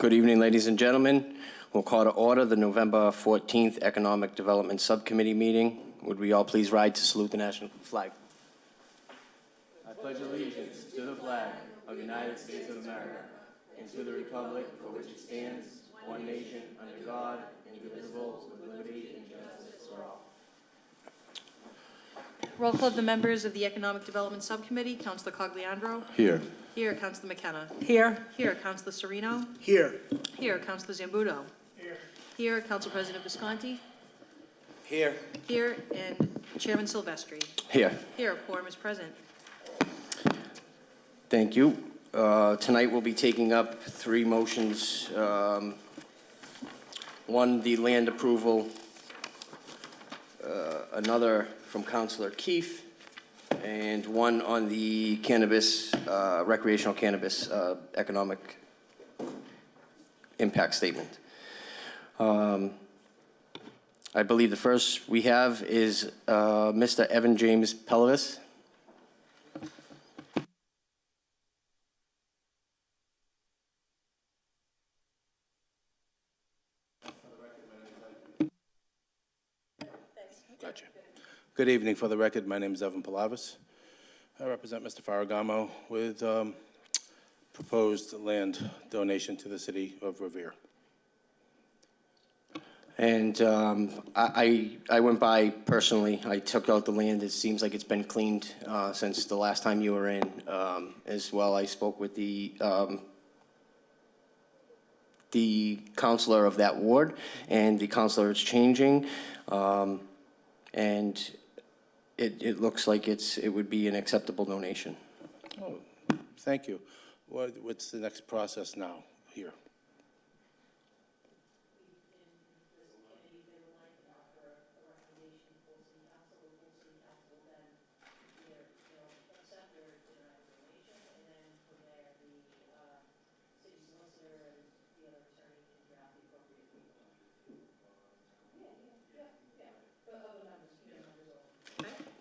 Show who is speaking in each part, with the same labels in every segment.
Speaker 1: Good evening, ladies and gentlemen. We'll call to order the November 14th Economic Development Subcommittee meeting. Would we all please rise to salute the national flag? I pledge allegiance to the flag of the United States of America and to the republic for which it stands, one nation, under God, indivisible, with liberty and justice for all.
Speaker 2: Roll call of the members of the Economic Development Subcommittee. Councilor Cogliandro.
Speaker 3: Here.
Speaker 2: Here, Councilor McKenna.
Speaker 4: Here.
Speaker 2: Here, Councilor Sereno.
Speaker 4: Here.
Speaker 2: Here, Councilor Zambuto.
Speaker 4: Here.
Speaker 2: Here, Council President Visconti.
Speaker 4: Here.
Speaker 2: Here, and Chairman Silvestri.
Speaker 1: Here.
Speaker 2: Here, quorum is present.
Speaker 1: Thank you. Tonight we'll be taking up three motions. One, the land approval. Another from Councilor Keefe, and one on the cannabis, recreational cannabis economic impact statement. I believe the first we have is Mr. Evan James Pelvis.
Speaker 3: Gotcha. Good evening. For the record, my name is Evan Palavis. I represent Mr. Faragamo with proposed land donation to the city of Revere.
Speaker 1: And I went by personally. I took out the land. It seems like it's been cleaned since the last time you were in. As well, I spoke with the counselor of that ward, and the counselor is changing. And it looks like it would be an acceptable donation.
Speaker 3: Oh, thank you. What's the next process now here?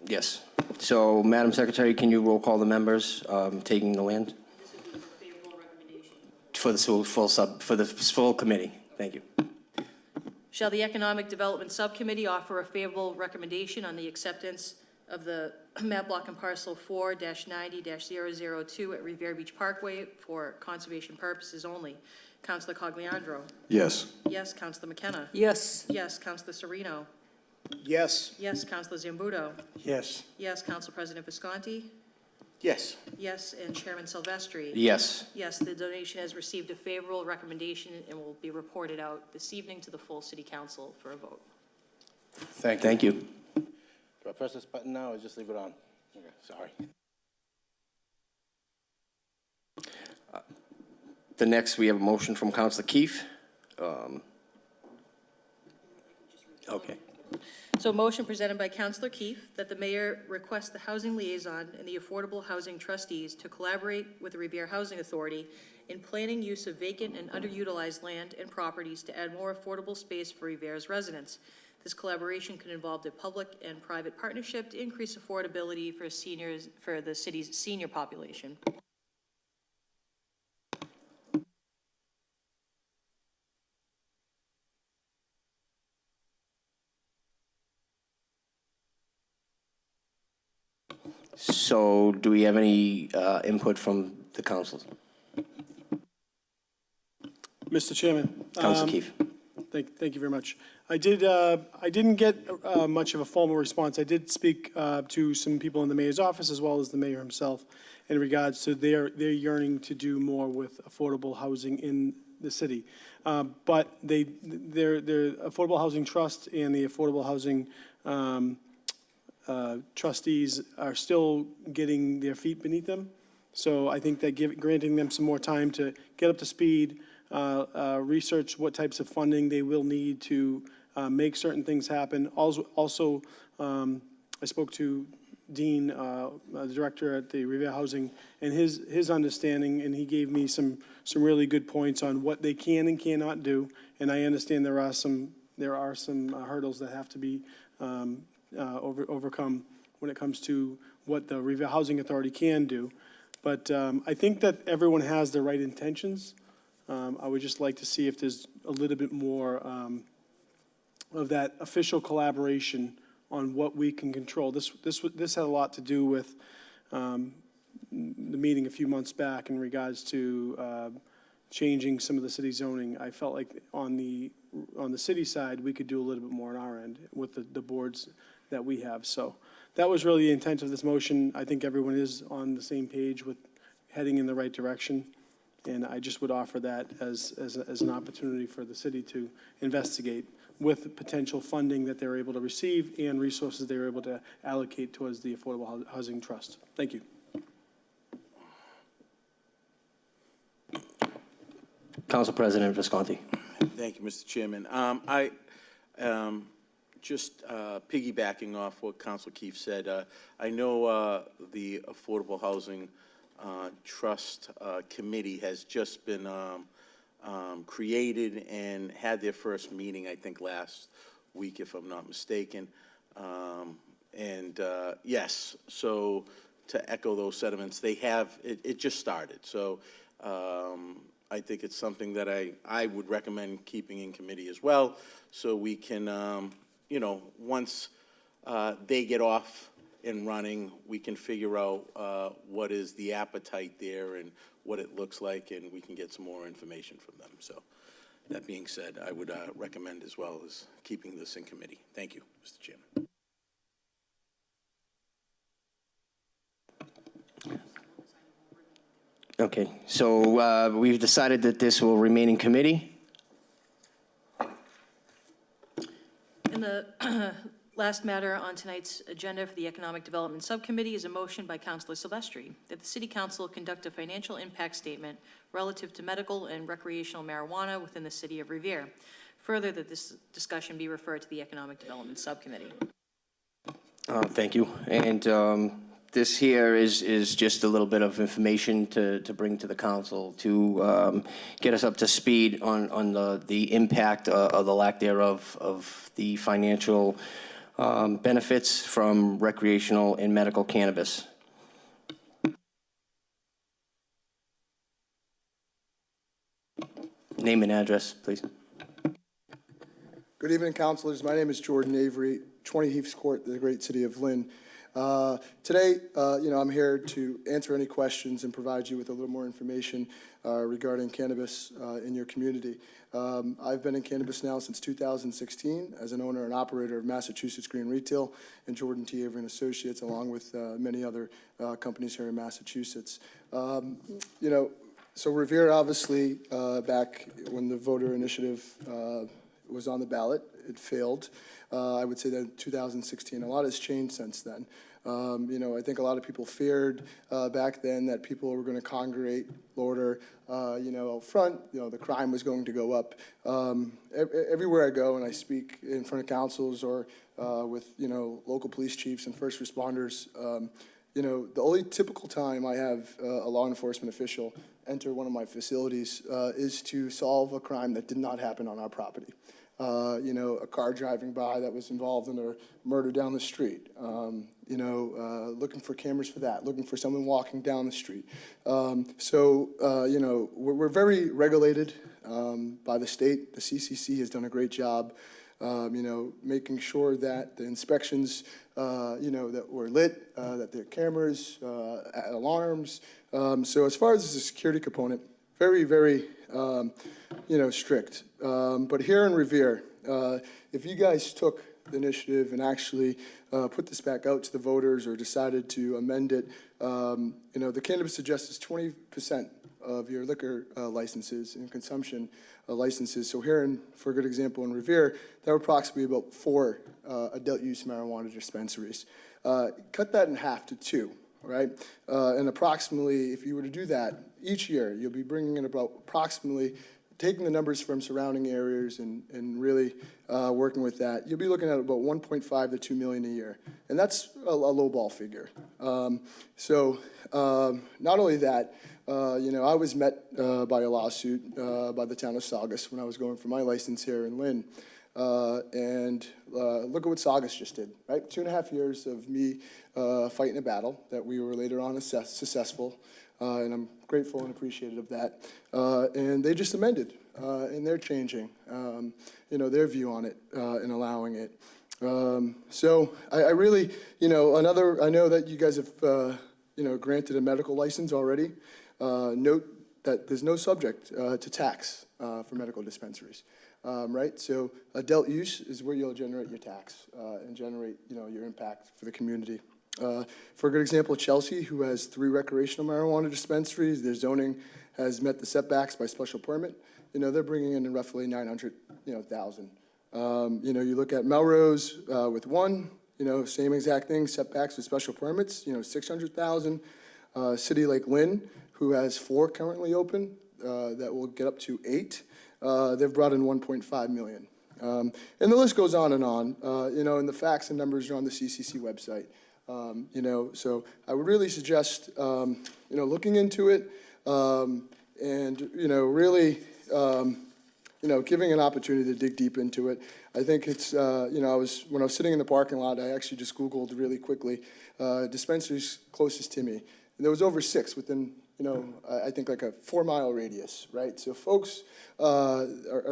Speaker 1: Yes. So, Madam Secretary, can you roll call the members taking the land?
Speaker 2: This would be for favorable recommendation.
Speaker 1: For the full committee. Thank you.
Speaker 2: Shall the Economic Development Subcommittee offer a favorable recommendation on the acceptance of the map block and parcel 4-90-002 at Revere Beach Parkway for conservation purposes only? Councilor Cogliandro.
Speaker 3: Yes.
Speaker 2: Yes, Councilor McKenna.
Speaker 4: Yes.
Speaker 2: Yes, Councilor Sereno.
Speaker 4: Yes.
Speaker 2: Yes, Councilor Zambuto.
Speaker 4: Yes.
Speaker 2: Yes, Council President Visconti.
Speaker 4: Yes.
Speaker 2: Yes, and Chairman Silvestri.
Speaker 1: Yes.
Speaker 2: Yes, the donation has received a favorable recommendation and will be reported out this evening to the full City Council for a vote.
Speaker 3: Thank you.
Speaker 1: Thank you.
Speaker 3: Do I press this button now or just leave it on? Okay, sorry.
Speaker 1: The next, we have a motion from Councilor Keefe. Okay.
Speaker 2: So a motion presented by Councilor Keefe that the mayor request the housing liaison and the affordable housing trustees to collaborate with the Revere Housing Authority in planning use of vacant and underutilized land and properties to add more affordable space for Revere's residents. This collaboration could involve a public and private partnership to increase affordability for seniors, for the city's senior population.
Speaker 1: So, do we have any input from the council?
Speaker 5: Mr. Chairman.
Speaker 1: Councilor Keefe.
Speaker 5: Thank you very much. I didn't get much of a formal response. I did speak to some people in the mayor's office as well as the mayor himself in regards to their yearning to do more with affordable housing in the city. But their Affordable Housing Trust and the Affordable Housing trustees are still getting their feet beneath them. So I think that granting them some more time to get up to speed, research what types of funding they will need to make certain things happen. Also, I spoke to Dean, the director at the Revere Housing, and his understanding, and he gave me some really good points on what they can and cannot do. And I understand there are some hurdles that have to be overcome when it comes to what the Revere Housing Authority can do. But I think that everyone has the right intentions. I would just like to see if there's a little bit more of that official collaboration on what we can control. This had a lot to do with the meeting a few months back in regards to changing some of the city zoning. I felt like on the city side, we could do a little bit more on our end with the boards that we have. So that was really the intent of this motion. I think everyone is on the same page with heading in the right direction. And I just would offer that as an opportunity for the city to investigate with potential funding that they're able to receive and resources they're able to allocate towards the Affordable Housing Trust. Thank you.
Speaker 1: Council President Visconti.
Speaker 4: Thank you, Mr. Chairman. I just piggybacking off what Council Keefe said, I know the Affordable Housing Trust Committee has just been created and had their first meeting, I think, last week, if I'm not mistaken. Yes, so to echo those sentiments, they have, it just started. So I think it's something that I would recommend keeping in committee as well, so we can, you know, once they get off and running, we can figure out what is the appetite there and what it looks like, and we can get some more information from them. So that being said, I would recommend as well as keeping this in committee. Thank you, Mr. Chairman.
Speaker 1: Okay, so we've decided that this will remain in committee.
Speaker 2: And the last matter on tonight's agenda for the Economic Development Subcommittee is a motion by Councilor Silvestri that the City Council conduct a financial impact statement relative to medical and recreational marijuana within the City of Revere. Further, that this discussion be referred to the Economic Development Subcommittee.
Speaker 1: Thank you. And this here is just a little bit of information to bring to the council to get us up to speed on the impact or the lack thereof of the financial benefits from recreational and medical cannabis. Name and address, please.
Speaker 6: Good evening, councilors. My name is Jordan Avery, 20 Heaths Court, the great city of Lynn. Today, I'm here to answer any questions and provide you with a little more information regarding cannabis in your community. I've been in cannabis now since 2016 as an owner and operator of Massachusetts Green Retail and Jordan T. Avery & Associates, along with many other companies here in Massachusetts. So Revere, obviously, back when the voter initiative was on the ballot, it failed. I would say that in 2016, a lot has changed since then. I think a lot of people feared back then that people were going to congregate order, out front, the crime was going to go up. Everywhere I go and I speak in front of councils or with, local police chiefs and first responders, the only typical time I have a law enforcement official enter one of my facilities is to solve a crime that did not happen on our property. A car driving by that was involved in a murder down the street, looking for cameras for that, looking for someone walking down the street. We're very regulated by the state. The CCC has done a great job, making sure that the inspections, that were lit, that there are cameras, alarms. So as far as the security component, very, very, strict. But here in Revere, if you guys took the initiative and actually put this back out to the voters or decided to amend it, the cannabis suggests 20% of your liquor licenses and consumption licenses. So here, for a good example, in Revere, there are approximately about 4 adult use marijuana dispensaries. Cut that in half to 2. Right? And approximately, if you were to do that each year, you'll be bringing in about approximately, taking the numbers from surrounding areas and really working with that, you'll be looking at about 1.5 to 2 million a year. And that's a low ball figure. Not only that, I was met by a lawsuit by the town of Saugus when I was going for my license here in Lynn. Look at what Saugus just did, right? 2.5 years of me fighting a battle that we were later on successful. and I'm grateful and appreciative of that. And they just amended, and they're changing, their view on it and allowing it. So I really, I know that you guys have, granted a medical license already. Note that there's no subject to tax for medical dispensaries, right? So adult use is where you'll generate your tax and generate, your impact for the community. For a good example, Chelsea, who has 3 recreational marijuana dispensaries, their zoning has met the setbacks by special permit. They're bringing in roughly 900,000. You look at Melrose with 1, same exact thing, setbacks with special permits, 600,000. City Lake Lynn, who has 4 currently open, that will get up to 8. They've brought in 1.5 million. And the list goes on, and the facts and numbers are on the CCC website. So I would really suggest, looking into it, and, really, giving an opportunity to dig deep into it. I think it's, when I was sitting in the parking lot, I actually just Googled really quickly, dispensaries closest to me. And there was over 6 within, I think like a 4-mile radius, right? So folks are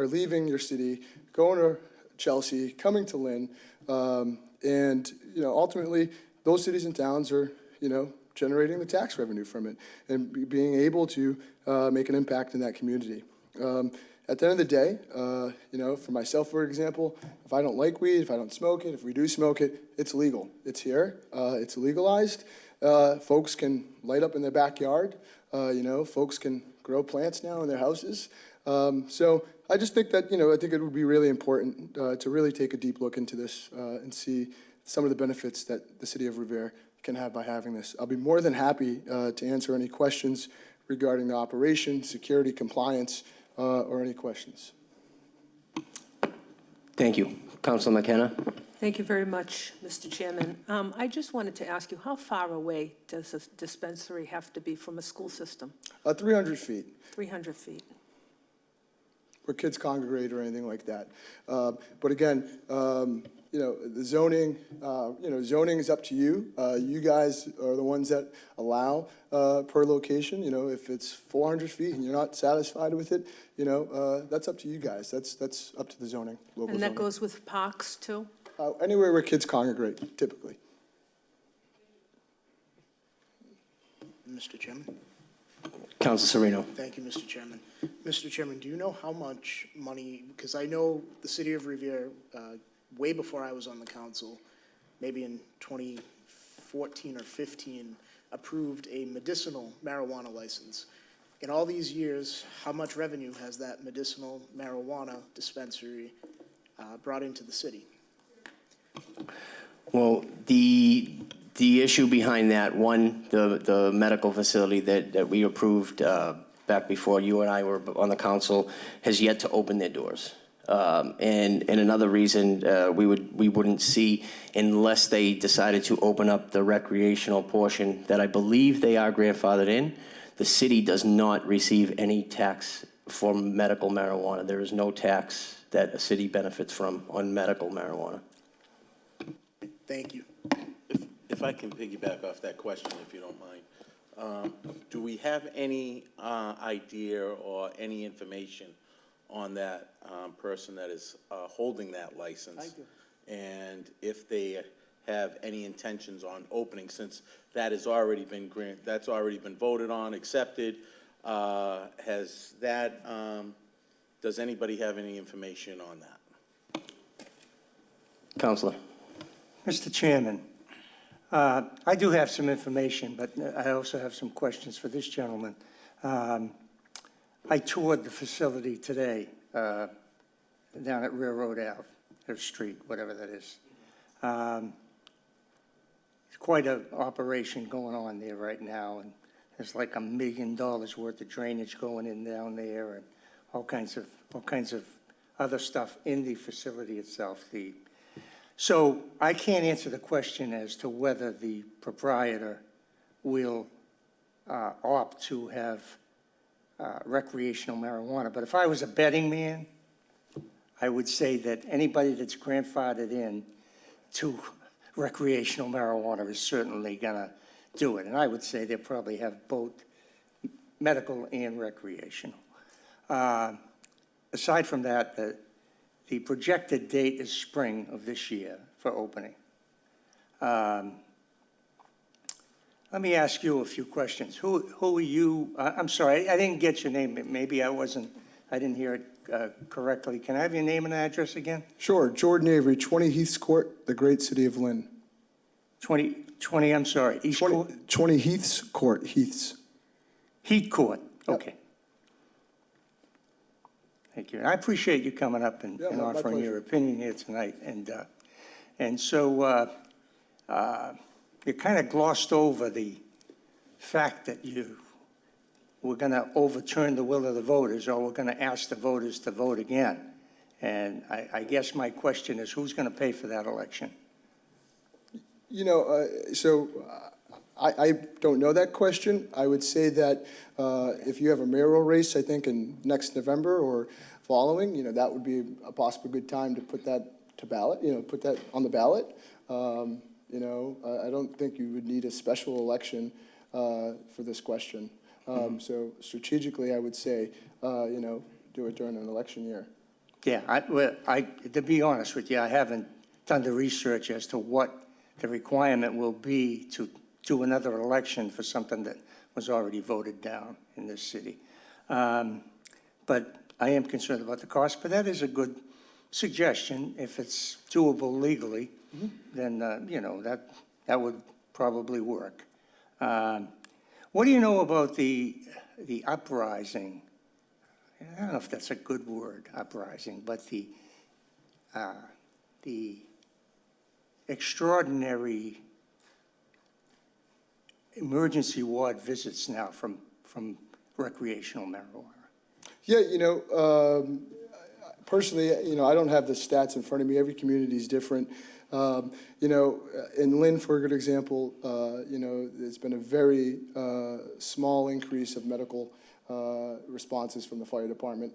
Speaker 6: leaving your city, going to Chelsea, coming to Lynn, and, ultimately, those cities and towns are, generating the tax revenue from it and being able to make an impact in that community. At the end of the day, for myself, for example, if I don't like weed, if I don't smoke it, if we do smoke it, it's legal. It's here. It's legalized. Folks can light up in their backyard. Folks can grow plants now in their houses. So I just think that, I think it would be really important to really take a deep look into this and see some of the benefits that the city of Revere can have by having this. I'll be more than happy to answer any questions regarding the operation, security, compliance, or any questions.
Speaker 1: Thank you. Councilor McKenna?
Speaker 7: Thank you very much, Mr. Chairman. I just wanted to ask you, how far away does a dispensary have to be from a school system?
Speaker 6: 300 feet.
Speaker 7: 300 feet.
Speaker 6: Where kids congregate or anything like that. But again, the zoning, zoning is up to you. You guys are the ones that allow per location. If it's 400 feet and you're not satisfied with it, that's up to you guys. That's up to the zoning, local
Speaker 7: And that
Speaker 6: zoning.
Speaker 7: goes with parks, too?
Speaker 6: Anywhere where kids congregate, typically.
Speaker 8: Mr. Chairman.
Speaker 1: Councilor Sereno?
Speaker 8: Thank you, Mr. Chairman. Mr. Chairman, do you know how much money, because I know the city of Revere, way before I was on the council, maybe in 2014 or 15, approved a medicinal marijuana license. In all these years, how much revenue has that medicinal marijuana dispensary brought into the city?
Speaker 1: Well, the issue behind that, one, the medical facility that we approved back before you and I were on the council has yet to open their doors. And another reason we wouldn't see, unless they decided to open up the recreational portion that I believe they are grandfathered in, the city does not receive any tax for medical marijuana. There is no tax that a city benefits from on medical marijuana.
Speaker 8: Thank you.
Speaker 4: If I can piggyback off that question, if you don't mind. Do we have any idea or any information on that person that is holding that license?
Speaker 8: I do.
Speaker 4: And if they have any intentions on opening, since that has already been that's already been voted on, accepted, has that, does anybody have any information on that?
Speaker 1: Councilor?
Speaker 9: Mr. Chairman, I do have some information, but I also have some questions for this gentleman. I toured the facility today down at Railroad Ave, or Street, whatever that is. It's quite an operation going on there right now, and there's like $1 million worth of drainage going in down there, and all kinds of other stuff in the facility itself. So I can't answer the question as to whether the proprietor will opt to have recreational marijuana. But if I was a betting man, I would say that anybody that's grandfathered in to recreational marijuana is certainly going to do it. And I would say they'll probably have both medical and recreational. Aside from that, the projected date is spring of this year for opening. Let me ask you a few questions. Who are you? I'm sorry, I didn't get your name. Maybe I didn't hear it correctly. Can I have your name and address again?
Speaker 6: Sure, Jordan Avery, 20 Heaths Court, the great city of Lynn.
Speaker 9: 20, I'm sorry, East Court?
Speaker 6: 20 Heaths Court, Heaths.
Speaker 9: Heat Court,
Speaker 6: Yep.
Speaker 9: okay. Thank you. And I appreciate you coming up and
Speaker 6: Yeah,
Speaker 9: and
Speaker 6: my
Speaker 9: offering your
Speaker 6: pleasure.
Speaker 9: opinion here tonight. And so you kind of glossed over the fact that we're going to overturn the will of the voters, or we're going to ask the voters to vote again. And I guess my question is, who's going to pay for that election?
Speaker 6: You know, I don't know that question. I would say that if you have a mayoral race, I think in next November or following, you know, that would be a possible good time to put that to ballot, you know, put that on the ballot. You know, I don't think you would need a special election for this question. So strategically, I would say, you know, do it during an election year.
Speaker 9: Yeah, to be honest with you, I haven't done the research as to what the requirement will be to do another election for something that was already voted down in this city. But I am concerned about the cost, but that is a good suggestion. If it's doable legally, then, you know, that would probably work. What do you know about the uprising? I don't know if that's a good word, uprising, but the extraordinary emergency ward visits now from recreational marijuana.
Speaker 6: Yeah, you know, personally, you know, I don't have the stats in front of me. Every community is different. You know, in Lynn, for a good example, you know, there's been a very small increase of medical responses from the fire department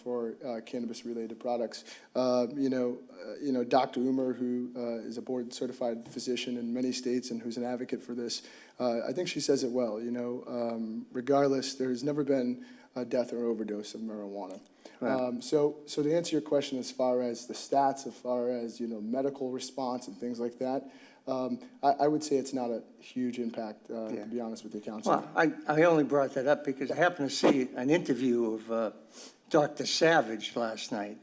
Speaker 6: for cannabis-related products. You know, Dr. Umer, who is a board-certified physician in many states and who's an advocate for this, I think she says it well. You know, regardless, there's never been a death or overdose of marijuana.
Speaker 9: Right.
Speaker 6: So to answer your question, as far as the stats, as far as, you know, medical response and things like that, I would say it's not a huge impact,
Speaker 9: Yeah.
Speaker 6: to be honest with you, Councilor.
Speaker 9: Well, I only brought that up because I happened to see an interview of Dr. Savage last night,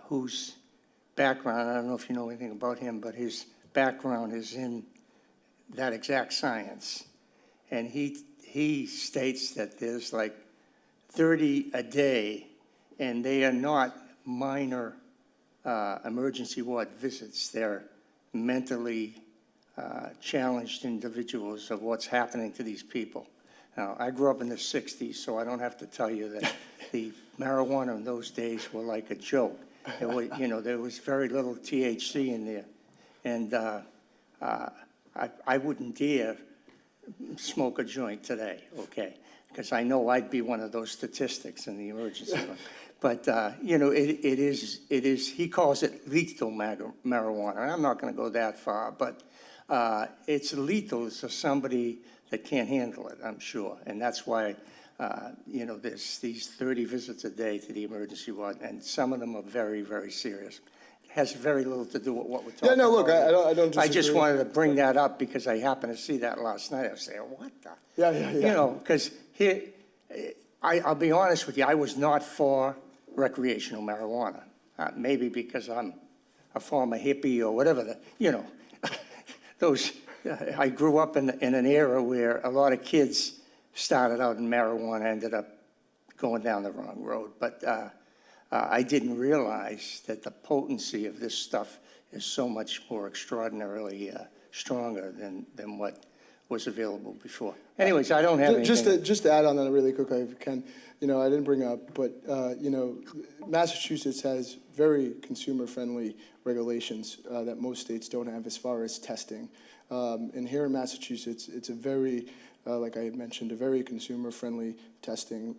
Speaker 9: whose background, I don't know if you know anything about him, but his background is in that exact science. And he states that there's like 30 a day, and they are not minor emergency ward visits. They're mentally challenged individuals of what's happening to these people. Now, I grew up in the 60s, so I don't have to tell you that the marijuana in those days were like a joke. It was, you know, there was very little THC in there. And I wouldn't dare smoke a joint today, okay? Because I know I'd be one of those statistics in the emergency room. But, you know, it is, he calls it lethal marijuana. And I'm not going to go that far, but it's lethal to somebody that can't handle it, I'm sure. And that's why, you know, there's these 30 visits a day to the emergency ward, and some of them are very, very serious. It has very little to do with what we're talking about.
Speaker 6: Yeah, no, look, I don't disagree.
Speaker 9: I just wanted to bring that up because I happened to see that last night. I was saying, what the?
Speaker 6: Yeah.
Speaker 9: You know, because here, I'll be honest with you, I was not for recreational marijuana. Maybe because I'm a former hippie or whatever, you know. I grew up in an era where a lot of kids started out in marijuana, ended up going down the wrong road. But I didn't realize that the potency of this stuff is so much more extraordinarily stronger than what was available before. Anyways, I don't have anything.
Speaker 6: Just to add on that really quickly, if you can, you know, I didn't bring up, but, you know, Massachusetts has very consumer-friendly regulations that most states don't have as far as testing. And here in Massachusetts, it's a very, like I had mentioned, a very consumer-friendly testing.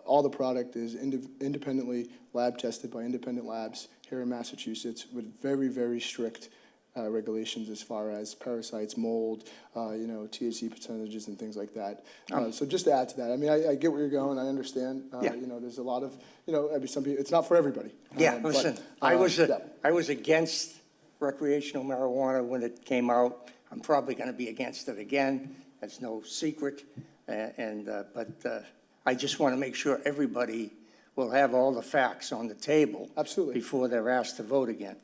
Speaker 6: All the product is independently lab tested by independent labs here in Massachusetts with very, very strict regulations as far as parasites, mold, THC percentages and things like that. So just to add to that, I mean, I get where you're going, I understand.
Speaker 9: Yeah.
Speaker 6: There's a lot of, I mean, some people, it's not for everybody.
Speaker 9: Yeah,
Speaker 6: But,
Speaker 9: listen,
Speaker 6: yeah.
Speaker 9: I was against recreational marijuana when it came out. I'm probably going to be against it again. That's no secret. But I just want to make sure everybody will have all the facts on the table.
Speaker 6: Absolutely.
Speaker 9: Before they're asked to vote again.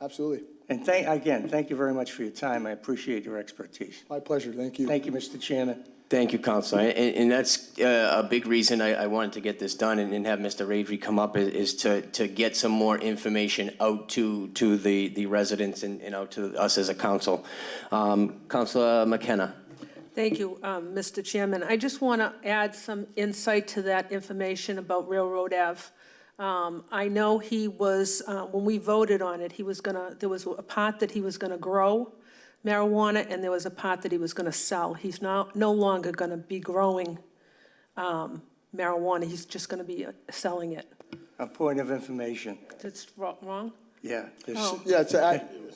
Speaker 6: Absolutely.
Speaker 9: And thank you very much for your time. I appreciate your expertise.
Speaker 6: My pleasure, thank you.
Speaker 9: Thank you, Mr. Chairman.
Speaker 1: Thank you, Counselor. And that's a big reason I wanted to get this done and have Mr. Avery come up is to get some more information out to the residents and out to us as a council. Counselor McKenna.
Speaker 7: Thank you, Mr. Chairman. I just want to add some insight to that information about Railroad Ave. I know he was, when we voted on it, there was a part that he was going to grow marijuana, and there was a part that he was going to sell. He's no longer going to be growing marijuana. He's just going to be selling it.
Speaker 9: A point of information.
Speaker 7: That's wrong?
Speaker 9: Yeah.
Speaker 7: Oh.
Speaker 6: Yeah,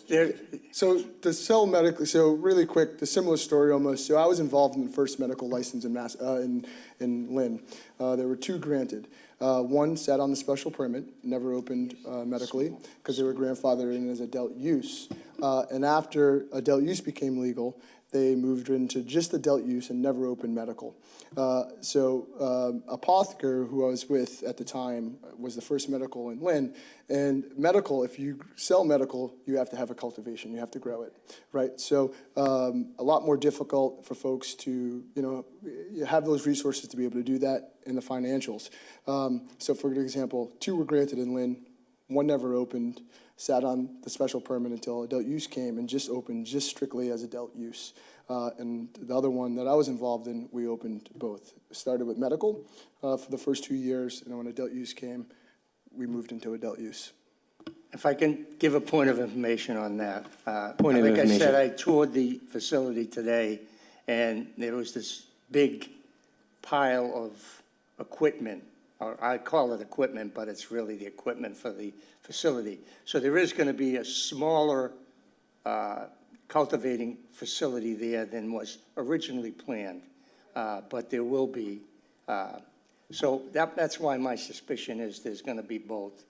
Speaker 9: There,
Speaker 6: so to sell medically, so really quick, the similar story almost. So I was involved in the first medical license in Lynn. There were 2 granted. One sat on the special permit, never opened medically because they were grandfathered in as adult use. And after adult use became legal, they moved into just adult use and never opened medical. Apotheker, who I was with at the time, was the first medical in Lynn. And medical, if you sell medical, you have to have a cultivation. You have to grow it, right? So a lot more difficult for folks to, you have those resources to be able to do that in the financials. So for example, 2 were granted in Lynn, 1 never opened, sat on the special permit until adult use came and just opened just strictly as adult use. And the other one that I was involved in, we opened both. Started with medical for the first 2 years, and then when adult use came, we moved into adult use.
Speaker 9: if I can give a point of information on that.
Speaker 1: Point of
Speaker 9: Like I
Speaker 1: information.
Speaker 9: said, I toured the facility today, and there was this big pile of equipment, or I call it equipment, but it's really the equipment for the facility. So there is going to be a smaller cultivating facility there than was originally planned, but there will be. So that's why my suspicion is there's going to be both.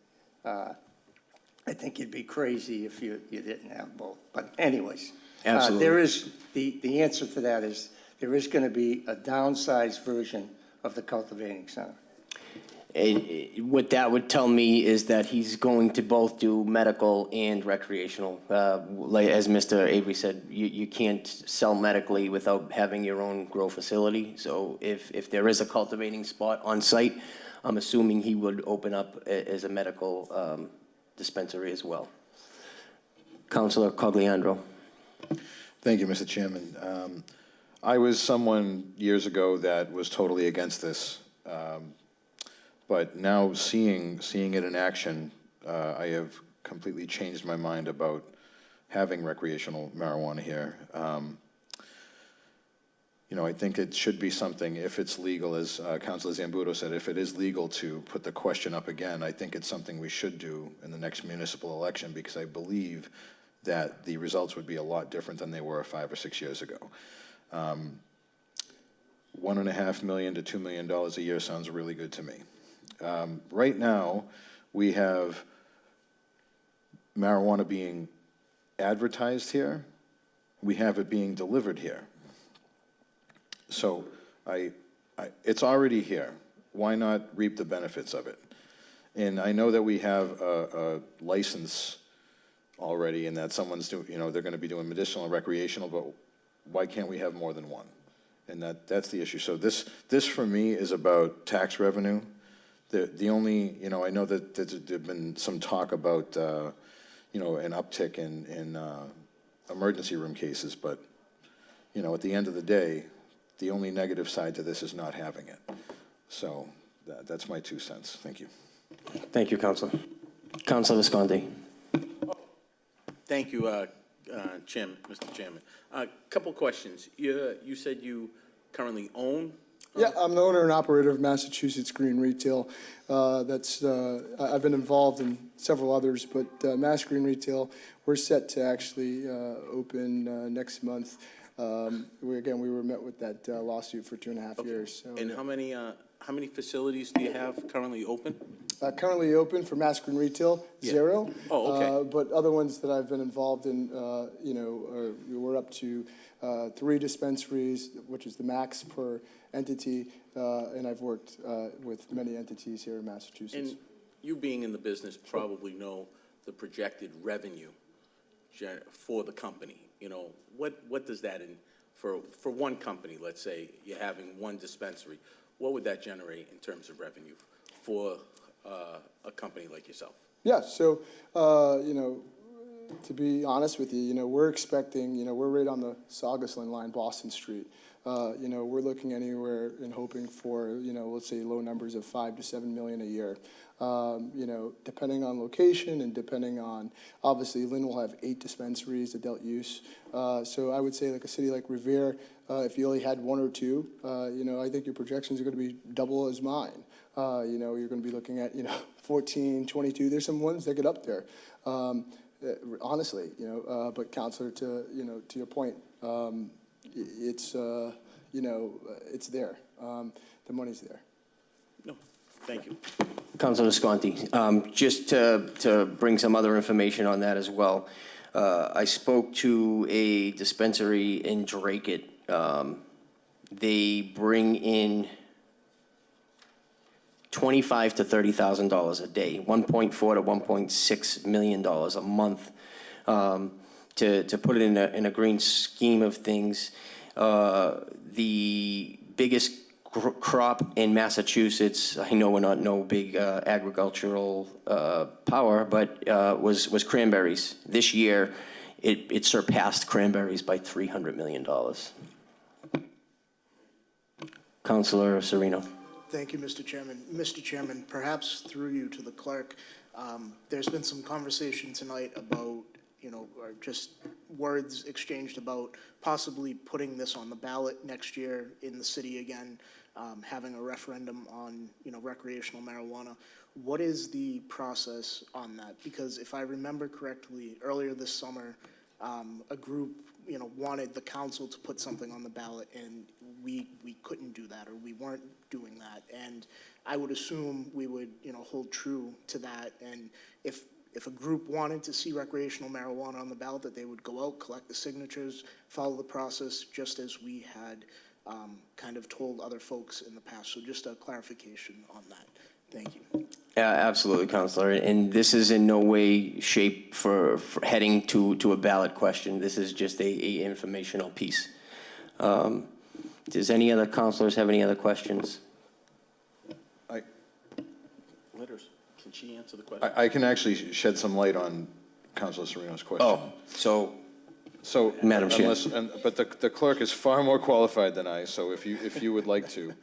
Speaker 9: I think you'd be crazy if you didn't have both. But anyways.
Speaker 1: Absolutely.
Speaker 9: There is, the answer to that is there is going to be a downsized version of the cultivating center.
Speaker 1: What that would tell me is that he's going to both do medical and recreational. Like as Mr. Avery said, you can't sell medically without having your own grow facility. So if there is a cultivating spot on site, I'm assuming he would open up as a medical dispensary as well. Councilor Cogliandro.
Speaker 10: Thank you, Mr. Chairman. I was someone years ago that was totally against this. But now seeing it in action, I have completely changed my mind about having recreational marijuana here. I think it should be something, if it's legal, as Councilor Zambudo said, if it is legal to put the question up again, I think it's something we should do in the next municipal election, because I believe that the results would be a lot different than they were 5 or 6 years ago. $1.5 million to $2 million a year sounds really good to me. Right now, we have marijuana being advertised here. We have it being delivered here. So it's already here. Why not reap the benefits of it? And I know that we have a license already, and that someone's doing, they're going to be doing medicinal and recreational, but why can't we have more than one? And that's the issue. So this for me is about tax revenue. The only, I know that there've been some talk about, an uptick in emergency room cases, but, at the end of the day, the only negative side to this is not having it. So that's my 2 cents. Thank you.
Speaker 1: Thank you, Councilor. Councilor Visconti.
Speaker 4: Thank you, Mr. Chairman. A couple questions. You said you currently own
Speaker 6: Yeah, I'm the owner and operator of Massachusetts Green Retail. I've been involved in several others, but Mass Green Retail, we're set to actually open next month. We were met with that lawsuit for 2.5 years. So,
Speaker 4: And how many facilities do you have currently open?
Speaker 6: currently open for Mass Green Retail,
Speaker 4: Yeah.
Speaker 6: 0.
Speaker 4: Oh, okay.
Speaker 6: But other ones that I've been involved in, we're up to 3 dispensaries, which is the max per entity, and I've worked with many entities here in Massachusetts.
Speaker 4: And you being in the business probably know the projected revenue for the company. You know, what does that for one company, let's say you're having one dispensary, what would that generate in terms of revenue for a company like yourself?
Speaker 6: Yeah, so, to be honest with you, we're expecting, we're right on the Saugasland line, Boston Street. We're looking anywhere and hoping for, let's say low numbers of 5 to 7 million a year. Depending on location and depending on, obviously, Lynn will have 8 dispensaries, adult use. So I would say like a city like Revere, if you only had 1 or 2, I think your projections are going to be double as mine. You're going to be looking at, 14, 22. There's some ones that get up there. Honestly, but Counselor, to your point, it's there. The money's there.
Speaker 4: No, thank you.
Speaker 1: Councilor Visconti, just to bring some other information on that as well. I spoke to a dispensary in Dracut. They bring in $25,000 to $30,000 a day, $1.4 to $1.6 million a month. To put it in a green scheme of things, the biggest crop in Massachusetts, I know we're not no big agricultural power, but was cranberries. This year, it surpassed cranberries by $300 million. Councilor Sereno.
Speaker 8: Thank you, Mr. Chairman. Mr. Chairman, perhaps through you to the clerk, there's been some conversation tonight about, or just words exchanged about possibly putting this on the ballot next year in the city again, having a referendum on, recreational marijuana. What is the process on that? Because if I remember correctly, earlier this summer, a group, wanted the council to put something on the ballot, and we couldn't do that, or we weren't doing that. And I would assume we would, hold true to that. And if a group wanted to see recreational marijuana on the ballot, that they would go out, collect the signatures, follow the process, just as we had kind of told other folks in the past. So just a clarification on that. Thank you.
Speaker 1: Yeah, absolutely, Councilor. And this is in no way, shape for heading to a ballot question. This is just a informational piece. Does any other councilors have any other questions?
Speaker 4: Letters, can she answer the question?
Speaker 10: I can actually shed some light on Councilor Sereno's question.
Speaker 1: Oh, so,
Speaker 10: So,
Speaker 1: Madam Chair.
Speaker 10: But the clerk is far more qualified than I, so if you would like to.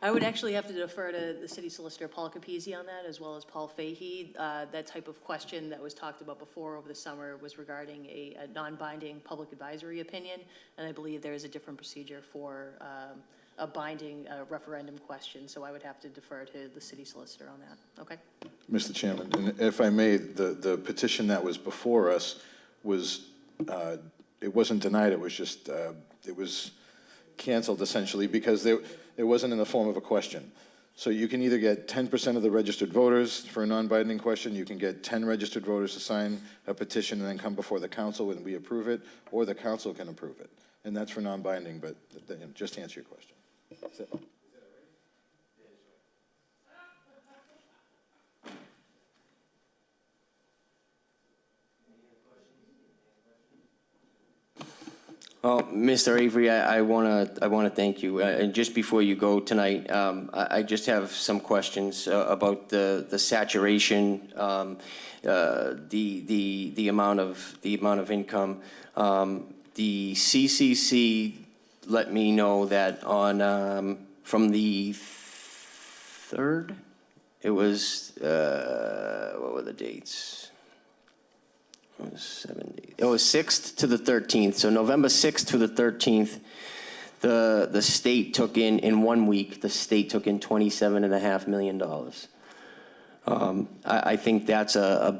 Speaker 2: I would actually have to defer to the city solicitor, Paul Capizzi, on that, as well as Paul Fahey. That type of question that was talked about before over the summer was regarding a non-binding public advisory opinion, and I believe there is a different procedure for a binding referendum question, so I would have to defer to the city solicitor on that. Okay?
Speaker 10: Mr. Chairman, and if I may, the petition that was before us was, it wasn't denied, it was just, it was canceled essentially because it wasn't in the form of a question. So you can either get 10% of the registered voters for a non-binding question, you can get 10 registered voters to sign a petition and then come before the council and we approve it, or the council can approve it. And that's for non-binding, but just to answer your question. That's it.
Speaker 1: Well, Mr. Avery, I want to thank you. And just before you go tonight, I just have some questions about the saturation, the amount of income. The CCC let me know that on from the 3rd, it was what were the dates? It was 7 days. It was 6th to the 13th. So November 6th to the 13th, The state took in 1 week, the state took in $27.5 million. I think that's a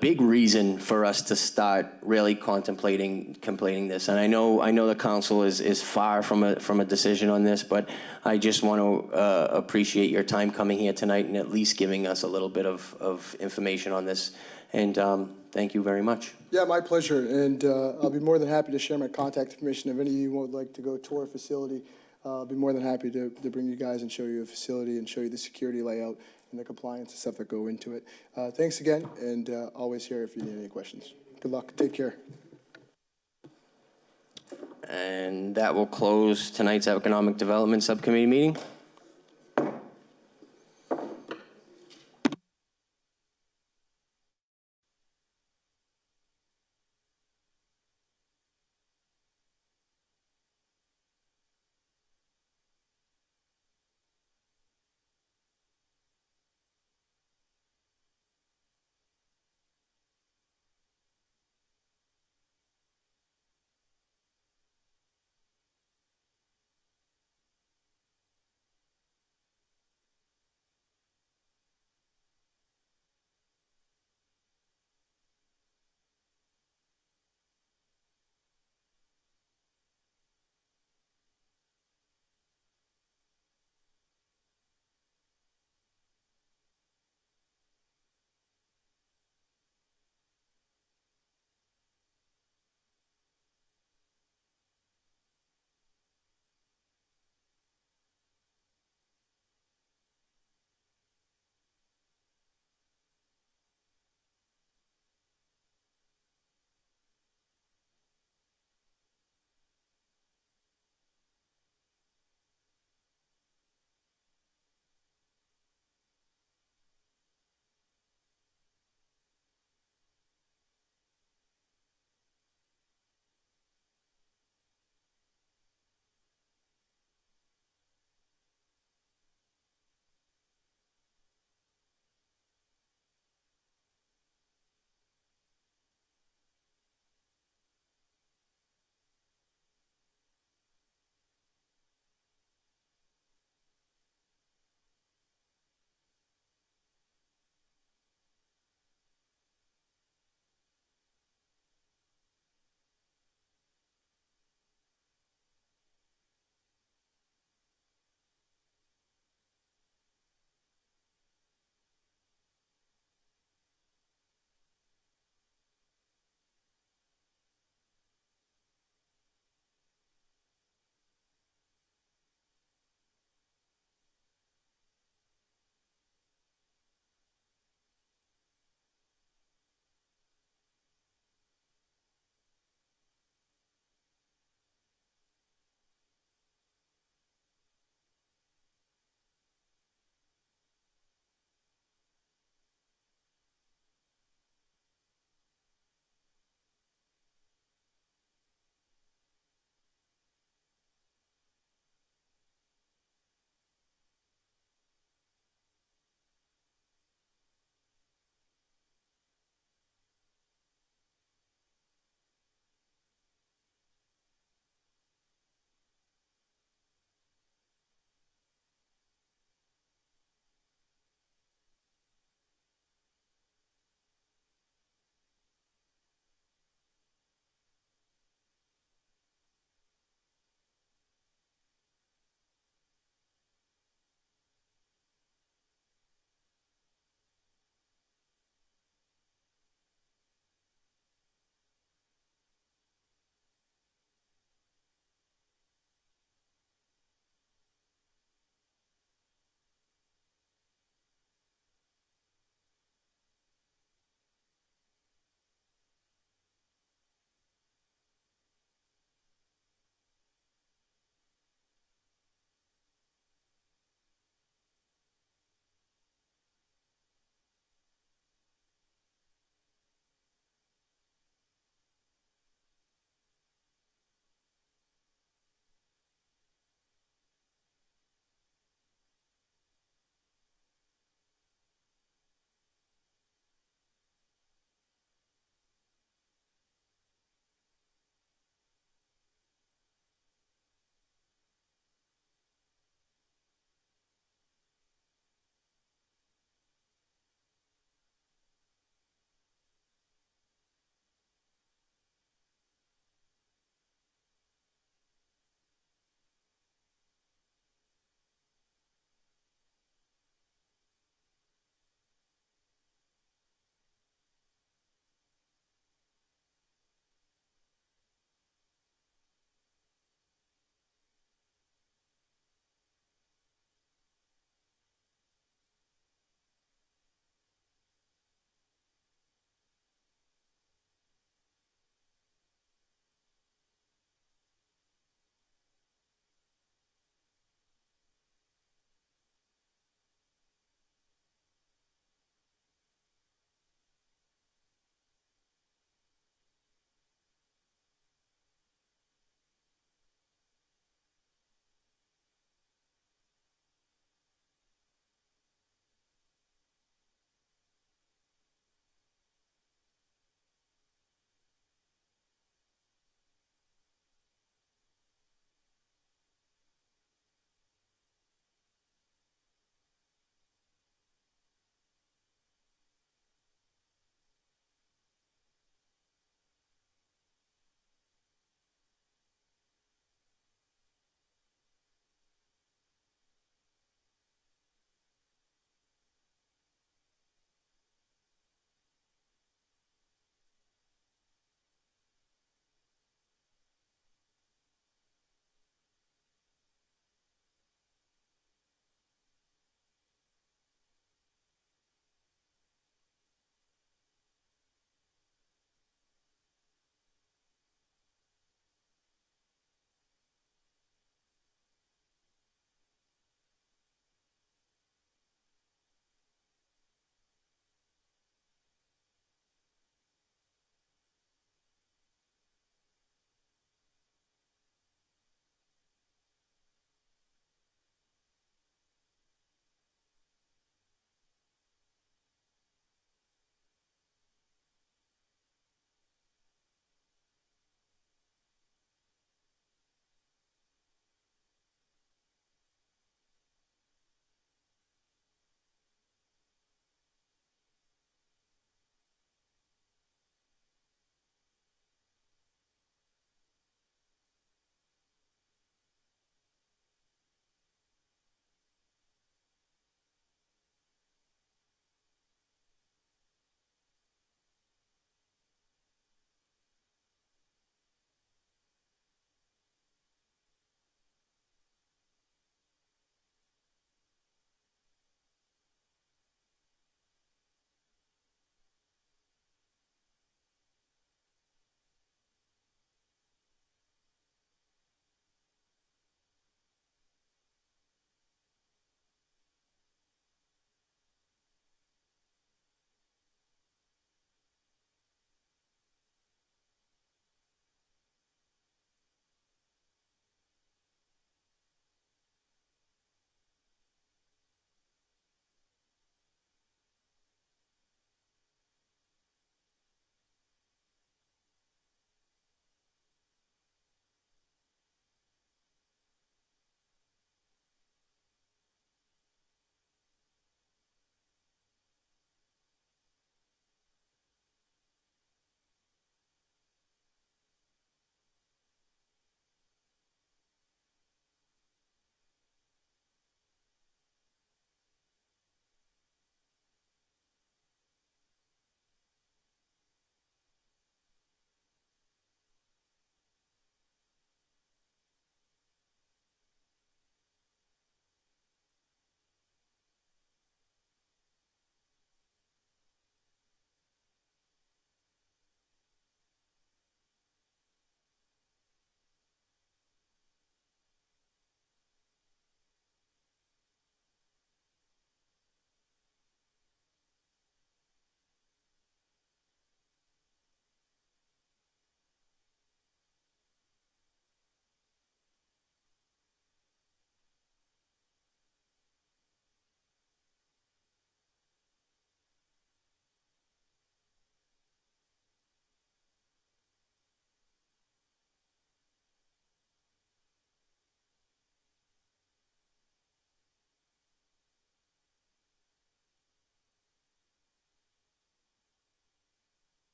Speaker 1: big reason for us to start really contemplating this. And I know the council is far from a decision on this, but I just want to appreciate your time coming here tonight and at least giving us a little bit of information on this. And thank you very much.
Speaker 6: Yeah, my pleasure, and I'll be more than happy to share my contact information. If any of you would like to go tour a facility, I'll be more than happy to bring you guys and show you a facility and show you the security layout and the compliance and stuff that go into it. Thanks again, and always here if you need any questions. Good luck. Take care.
Speaker 1: And that will close tonight's Economic Development Subcommittee meeting.